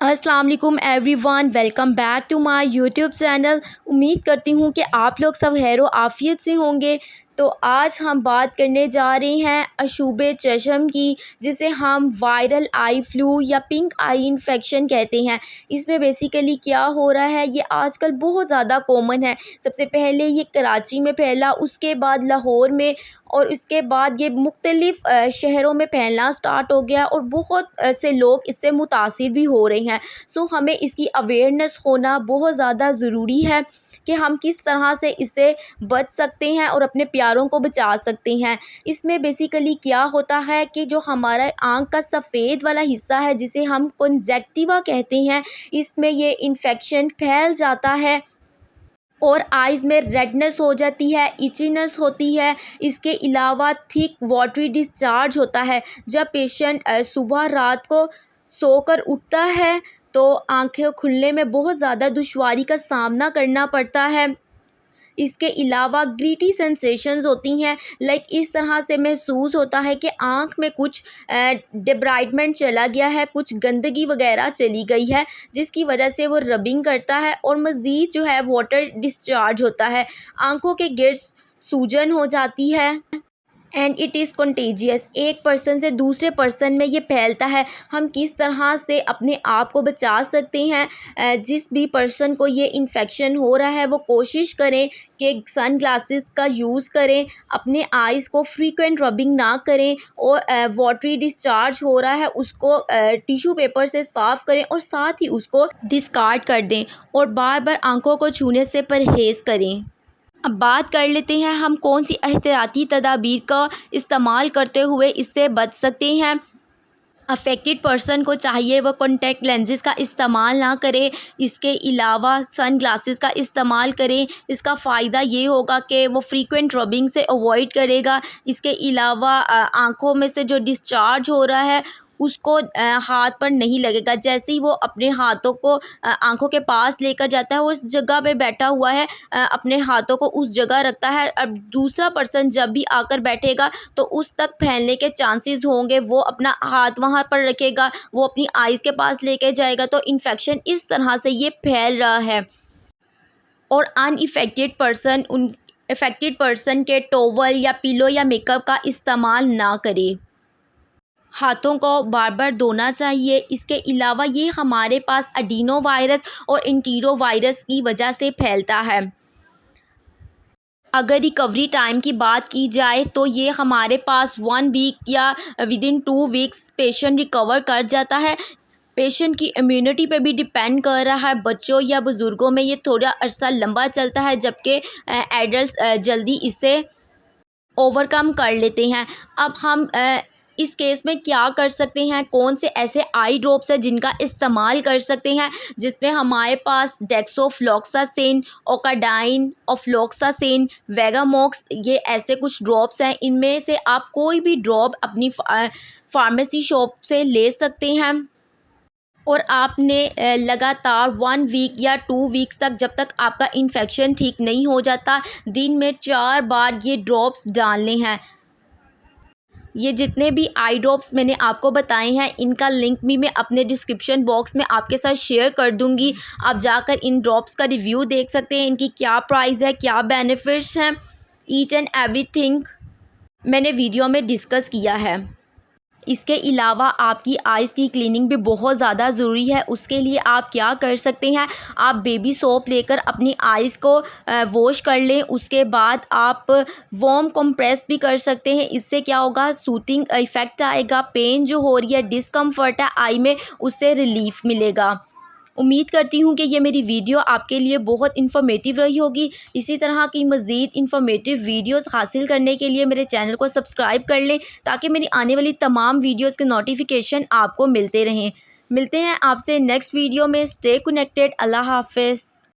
अस्सलाम वालेकुम everyone, welcome back to my YouTube channel. उम्मीद करती हूँ कि आप लोग सब खैर आफियत से होंगे। तो आज हम बात करने जा रहे हैं अशूबे चश्म की, जिसे हम वायरल आई फ्लू या पिंक आई इन्फेक्शन कहते हैं। इसमें बेसिकली क्या हो रहा है, ये आजकल बहुत ज़्यादा कॉमन है। सबसे पहले ये कराची में फैला, उसके बाद लाहौर में, और उसके बाद ये मुख्तलिफ़ शहरों में फैलना स्टार्ट हो गया और बहुत से लोग इससे मुतासिर भी हो रहे हैं। सो हमें इसकी अवेयरनेस होना बहुत ज़्यादा ज़रूरी है कि हम किस तरह से इससे बच सकते हैं और अपने प्यारों को बचा सकते हैं। इसमें बेसिकली क्या होता है कि जो हमारा आँख का सफ़ेद वाला हिस्सा है, जिसे हम कंजक्टिवा कहते हैं, इसमें ये इन्फेक्शन फैल जाता है और आइज़ में रेडनेस हो जाती है, इचीनेस होती है। इसके अलावा थिक वाटरी डिस्चार्ज होता है। जब पेशेंट सुबह रात को सोकर उठता है तो आँखें खुलने में बहुत ज़्यादा दुश्वारी का सामना करना पड़ता है। इसके अलावा ग्रीटी सेंसेशंस होती हैं, लाइक इस तरह से महसूस होता है कि आँख में कुछ डिब्राइडमेंट चला गया है, कुछ गंदगी वगैरह चली गई है, जिसकी वजह से वो रबिंग करता है और मज़ीद जो है वाटर डिस्चार्ज होता है। आँखों के गिर्द सूजन हो जाती है एंड इट इज़ कंटेजियस। एक पर्सन से दूसरे पर्सन में ये फैलता है। हम किस तरह से अपने आप को बचा सकते हैं? जिस भी पर्सन को ये इन्फेक्शन हो रहा है वो कोशिश करें कि सन ग्लासेस का यूज़ करें, अपने आइज़ को फ्रीक्वेंट रबिंग ना करें, और वाटरी डिस्चार्ज हो रहा है उसको टिश्यू पेपर से साफ़ करें और साथ ही उसको डिस्कार्ड कर दें, और बार बार आँखों को छूने से परहेज़ करें। अब बात कर लेते हैं हम कौन सी एहतियाती तदाबीर का इस्तेमाल करते हुए इससे बच सकते हैं। अफेक्टेड पर्सन को चाहिए वो कॉन्टैक्ट लेंसेज का इस्तेमाल ना करे, इसके अलावा सन ग्लासेस का इस्तेमाल करें। इसका फ़ायदा ये होगा कि वो फ्रीक्वेंट रबिंग से अवॉइड करेगा। इसके अलावा आँखों में से जो डिस्चार्ज हो रहा है उसको हाथ पर नहीं लगेगा। जैसे ही वो अपने हाथों को आँखों के पास लेकर जाता है, वो उस जगह पे बैठा हुआ है, अपने हाथों को उस जगह रखता है। अब दूसरा पर्सन जब भी आकर बैठेगा तो उस तक फैलने के चांसेस होंगे। वो अपना हाथ वहाँ पर रखेगा, वो अपनी आइज़ के पास लेके जाएगा, तो इन्फेक्शन इस तरह से ये फैल रहा है। और अफेक्टेड पर्सन के टॉवल या पिलो या मेकअप का इस्तेमाल ना करें। हाथों को बार बार धोना चाहिए। इसके अलावा ये हमारे पास एडिनो वायरस और एंटीरो वायरस की वजह से फैलता है। अगर रिकवरी टाइम की बात की जाए तो ये हमारे पास 1 वीक या विदिन 2 वीक्स पेशेंट रिकवर कर जाता है। पेशेंट की इम्यूनिटी पे भी डिपेंड कर रहा है। बच्चों या बुज़ुर्गों में ये थोड़ा अरसा लंबा चलता है, जबकि एडल्ट्स जल्दी इसे ओवरकम कर लेते हैं। अब हम इस केस में क्या कर सकते हैं, कौन से ऐसे आई ड्रॉप्स हैं जिनका इस्तेमाल कर सकते हैं, जिसमें हमारे पास डेक्सोफ्लॉक्सासिन, ओकाडाइन, ऑफ्लॉक्सासिन, वेगामॉक्स, ये ऐसे कुछ ड्रॉप्स हैं। इनमें से आप कोई भी ड्रॉप अपनी फार्मेसी शॉप से ले सकते हैं, और आपने लगातार 1 वीक या 2 वीक्स तक, जब तक आपका इन्फेक्शन ठीक नहीं हो जाता, दिन में 4 बार ये ड्रॉप्स डालने हैं। ये जितने भी आई ड्रॉप्स मैंने आपको बताए हैं, इनका लिंक भी मैं अपने डिस्क्रिप्शन बॉक्स में आपके साथ शेयर कर दूंगी। आप जाकर इन ड्रॉप्स का रिव्यू देख सकते हैं, इनकी क्या प्राइस है, क्या बेनिफिट्स हैं, ईच एंड एवरीथिंग मैंने वीडियो में डिस्कस किया है। इसके अलावा आपकी आइज़ की क्लीनिंग भी बहुत ज़्यादा ज़रूरी है। उसके लिए आप क्या कर सकते हैं, आप बेबी सोप लेकर अपनी आइज़ को वॉश कर लें। उसके बाद आप वार्म कंप्रेस भी कर सकते हैं। इससे क्या होगा, सूथिंग इफ़ेक्ट आएगा। पेन जो हो रही है, डिस्कम्फर्ट है आई में, उससे रिलीफ मिलेगा। उम्मीद करती हूँ कि ये मेरी वीडियो आपके लिए बहुत इन्फॉर्मेटिव रही होगी। इसी तरह की मज़ीद इन्फॉर्मेटिव वीडियोस हासिल करने के लिए मेरे चैनल को सब्सक्राइब कर लें, ताकि मेरी आने वाली तमाम वीडियोस के नोटिफिकेशन आपको मिलते रहें। मिलते हैं आपसे नेक्स्ट वीडियो में। Stay connected. अल्लाह हाफ़िज़।